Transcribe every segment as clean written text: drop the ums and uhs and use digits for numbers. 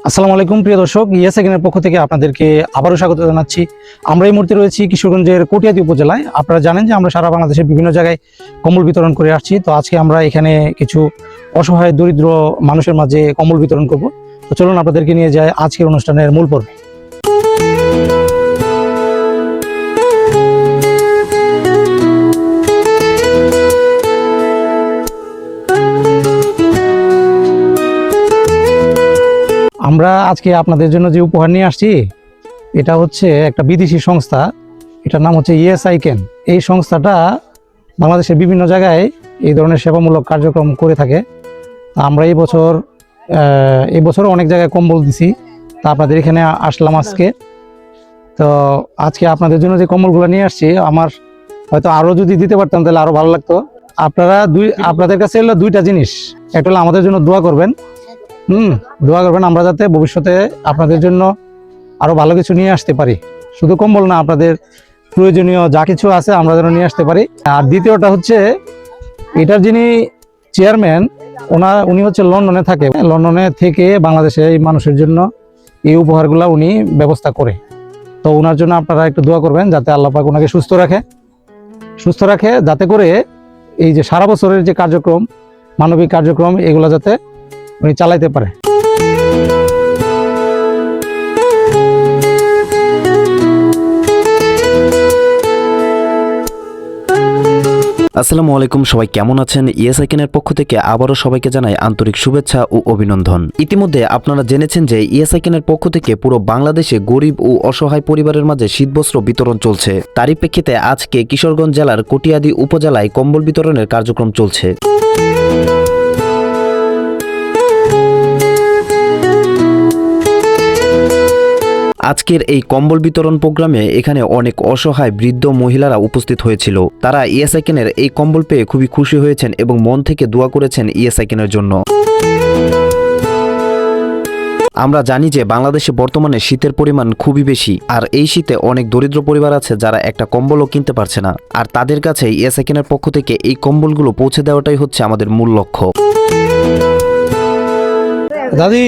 আসসালামু আলাইকুম প্রিয় দর্শক, সেকেন্ডের পক্ষ থেকে আপনাদেরকে আবারও স্বাগত জানাচ্ছি। আমরা এই মুহূর্তে রয়েছি কিশোরগঞ্জের কটিয়াদি উপজেলায়। আপনারা জানেন যে আমরা সারা বাংলাদেশের বিভিন্ন জায়গায় কম্বল বিতরণ করে আসছি। তো আজকে আমরা এখানে কিছু অসহায় দরিদ্র মানুষের মাঝে কম্বল বিতরণ করব। তো চলুন আপনাদেরকে নিয়ে যাই আজকের অনুষ্ঠানের মূল পর্বে। আমরা আজকে আপনাদের জন্য যে উপহার নিয়ে আসছি এটা হচ্ছে একটা বিদেশি সংস্থা। এটার নাম হচ্ছে ইএসআইকেন। এই সংস্থাটা বাংলাদেশের বিভিন্ন জায়গায় এই ধরনের সেবামূলক কার্যক্রম করে থাকে। আমরা এই বছর অনেক জায়গায় কম্বল দিছি। তা আপনাদের এখানে আসলাম আজকে। তো আজকে আপনাদের জন্য যে কম্বলগুলো নিয়ে আসছি, আমার হয়তো আরও যদি দিতে পারতাম তাহলে আরও ভালো লাগতো। আপনাদের কাছে হলো দুইটা জিনিস। একটা হলো আমাদের জন্য দোয়া করবেন, দোয়া করবেন আমরা যাতে ভবিষ্যতে আপনাদের জন্য আরো ভালো কিছু নিয়ে আসতে পারি। শুধু কম্বল না, আপনাদের প্রয়োজনীয় যা কিছু আছে আমরা যেন নিয়ে আসতে পারি। আর দ্বিতীয়টা হচ্ছে, এটার যিনি চেয়ারম্যান উনি হচ্ছে লন্ডনে থাকে। লন্ডনে থেকে বাংলাদেশে এই মানুষের জন্য এই উপহারগুলা উনি ব্যবস্থা করে। তো ওনার জন্য আপনারা একটু দোয়া করবেন যাতে আল্লাহ পাক ওনাকে সুস্থ রাখে, যাতে করে এই যে সারা বছরের যে কার্যক্রম, মানবিক কার্যক্রম, এগুলো যাতে উনি চালাইতে পারে। আসসালামু আলাইকুম, সবাই কেমন আছেন? ইএসআইকেনের পক্ষ থেকে আবারও সবাইকে জানাই আন্তরিক শুভেচ্ছা ও অভিনন্দন। ইতিমধ্যে আপনারা জেনেছেন যে ইএসআইকেনের পক্ষ থেকে পুরো বাংলাদেশে গরিব ও অসহায় পরিবারের মাঝে শীতবস্ত্র বিতরণ চলছে। তারই প্রেক্ষিতে আজকে কিশোরগঞ্জ জেলার কটিয়াদি উপজেলায় কম্বল বিতরণের কার্যক্রম চলছে। আজকের এই কম্বল বিতরণ প্রোগ্রামে এখানে অনেক অসহায় বৃদ্ধ মহিলারা উপস্থিত হয়েছিল। তারা ইএসআইকেনের এই কম্বল পেয়ে খুবই খুশি হয়েছেন এবং মন থেকে দোয়া করেছেন ইএসআইকেনের জন্য। আমরা জানি যে বাংলাদেশে বর্তমানে শীতের পরিমাণ খুবই বেশি, আর এই শীতে অনেক দরিদ্র পরিবার আছে যারা একটা কম্বলও কিনতে পারছে না। আর তাদের কাছে ইএসআইকেনের পক্ষ থেকে এই কম্বলগুলো পৌঁছে দেওয়াটাই হচ্ছে আমাদের মূল লক্ষ্য। দাদি,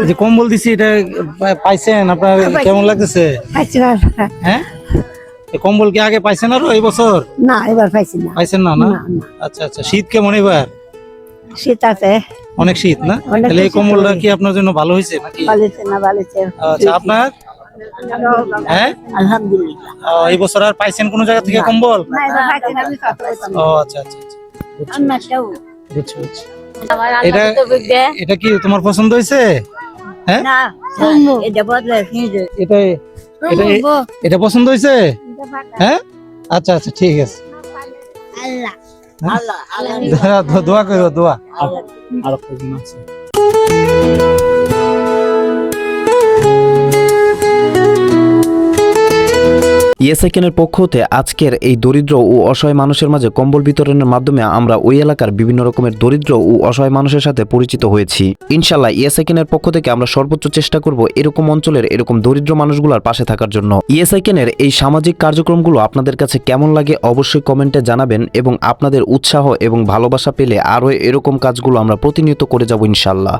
যে কম্বল দিছি এটা পাইছেন? আপনার কেমন লাগতেছে? হ্যাঁ, কম্বল কি আগে পাইছেন আরো এই বছর? না, এবার পাইছি না। পাইছেন না? আচ্ছা আচ্ছা, শীত কেমন এবার? শীত আছে, অনেক শীত না? তাহলে এই কম্বলটা কি আপনার জন্য ভালো হয়েছে নাকি? আচ্ছা, আপনার? হ্যাঁ, আলহামদুলিল্লাহ। এই বছর আর পাইছেন কোন জায়গা থেকে কম্বল? ও আচ্ছা আচ্ছা, বুঝছি। এটা কি তোমার পছন্দ হয়েছে? হ্যাঁ, এটা পছন্দ হয়েছে? হ্যাঁ, আচ্ছা আচ্ছা, ঠিক আছে। দোয়া করো, দোয়া। ইএসআইকেনের পক্ষ হতে আজকের এই দরিদ্র ও অসহায় মানুষের মাঝে কম্বল বিতরণের মাধ্যমে আমরা ওই এলাকার বিভিন্ন রকমের দরিদ্র ও অসহায় মানুষের সাথে পরিচিত হয়েছি। ইনশাআল্লাহ ইএসআইকেনের পক্ষ থেকে আমরা সর্বোচ্চ চেষ্টা করব এরকম অঞ্চলের এরকম দরিদ্র মানুষগুলোর পাশে থাকার জন্য। ইএসআইকেনের এই সামাজিক কার্যক্রমগুলো আপনাদের কাছে কেমন লাগে অবশ্যই কমেন্টে জানাবেন, এবং আপনাদের উৎসাহ এবং ভালোবাসা পেলে আরও এরকম কাজগুলো আমরা প্রতিনিয়ত করে যাব ইনশাআল্লাহ।